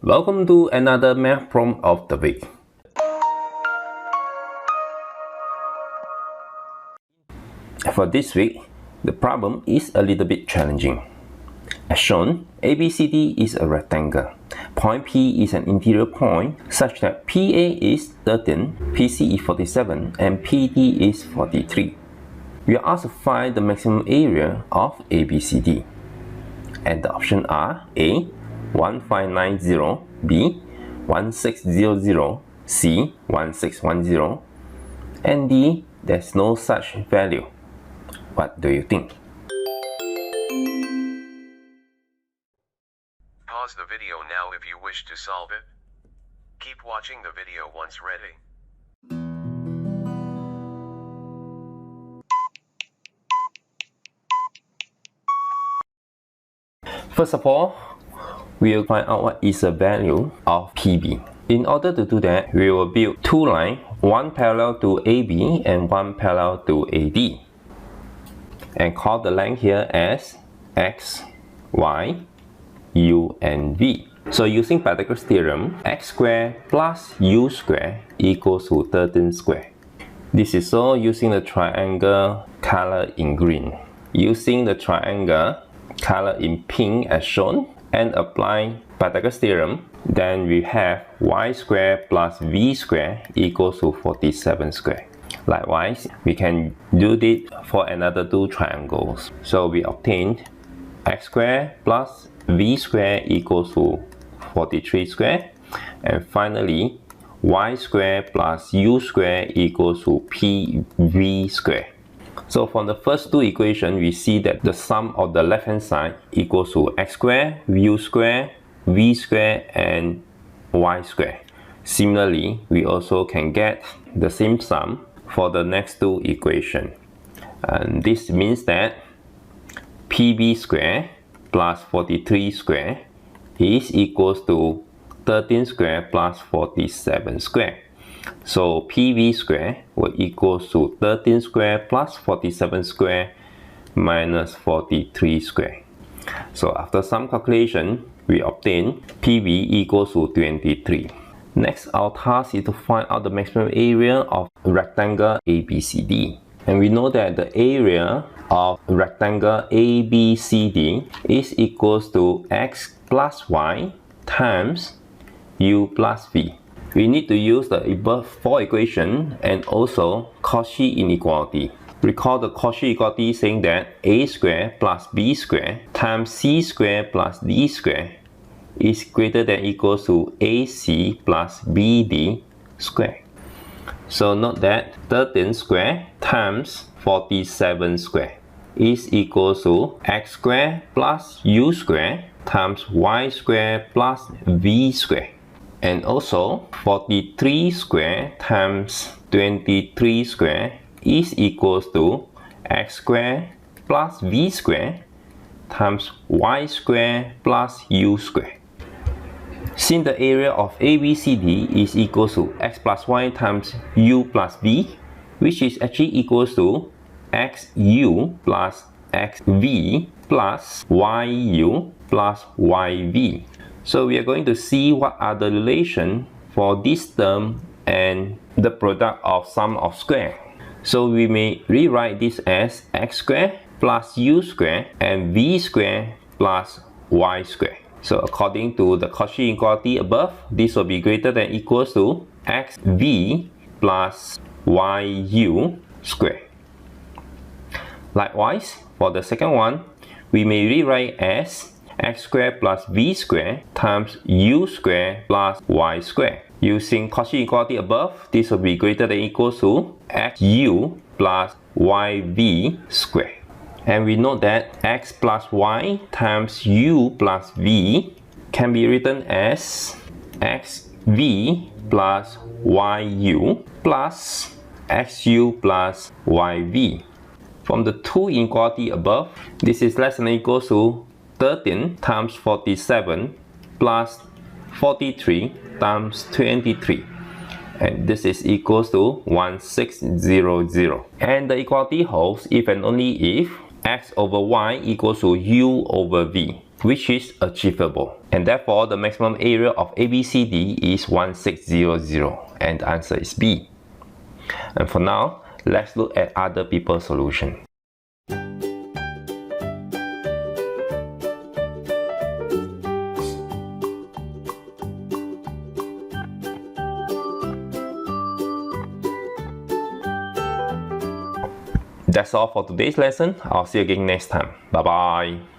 Welcome to another math problem of the week. For this week, the problem is a little bit challenging. As shown, ABCD is a rectangle. Point P is an interior point such that PA is 13, PC is 47, and PD is 43. We are asked to find the maximum area of ABCD. And the options are A, 1590, B, 1600, C, 1610, and D, there's no such value. What do you think? Pause the video now if you wish to solve it. Keep watching the video once ready. First of all, we'll find out what is the value of PB. In order to do that, we will build two lines, one parallel to AB and one parallel to AD. And call the length here as X, Y, U, and V. So using Pythagorean theorem, X squared plus U squared equals to 13 squared. This is all using the triangle color in green. Using the triangle color in pink as shown and applying Pythagorean theorem, then we have Y squared plus V squared equals to 47 squared. Likewise, we can do this for another two triangles. So we obtained X squared plus V squared equals to 43 squared, and finally Y squared plus U squared equals to PV squared. So from the first two equations, we see that the sum of the left hand side equals to X squared, U squared, V squared, and Y squared. Similarly, we also can get the same sum for the next two equations. And this means that PB squared plus 43 squared is equals to 13 squared plus 47 squared. So PV squared will equals to 13 squared plus 47 squared minus 43 squared. So after some calculation, we obtain PV equals to 23. Next, our task is to find out the maximum area of rectangle ABCD. And we know that the area of rectangle ABCD is equals to X plus Y times U plus V. We need to use the above four equations and also Cauchy inequality. Recall the Cauchy inequality saying that A squared plus B squared times C squared plus D squared is greater than equals to AC plus BD squared. So note that 13 squared times 47 squared is equals to X squared plus U squared times Y squared plus V squared. And also 43 squared times 23 squared is equals to X squared plus V squared times Y squared plus U squared. Since the area of ABCD is equals to X plus Y times U plus V, which is actually equals to XU plus XV plus YU plus YV. So we are going to see what are the relation for this term and the product of sum of square. So we may rewrite this as X squared plus U squared and V squared plus Y squared. So according to the Cauchy inequality above, this will be greater than equals to XV plus YU squared. Likewise, for the second one, we may rewrite as X squared plus V squared times U squared plus Y squared. Using Cauchy inequality above, this will be greater than equals to XU plus YV squared. And we know that X plus Y times U plus V can be written as XV plus YU plus XU plus YV. From the two inequality above, this is less than or equals to 13 times 47 plus 43 times 23. And this is equals to 1600. And the equality holds if and only if X over Y equals to U over V. which is achievable. And therefore, the maximum area of ABCD is 1600, and the answer is B. And for now, let's look at other people's solution. That's all for today's lesson. I'll see you again next time. Bye bye.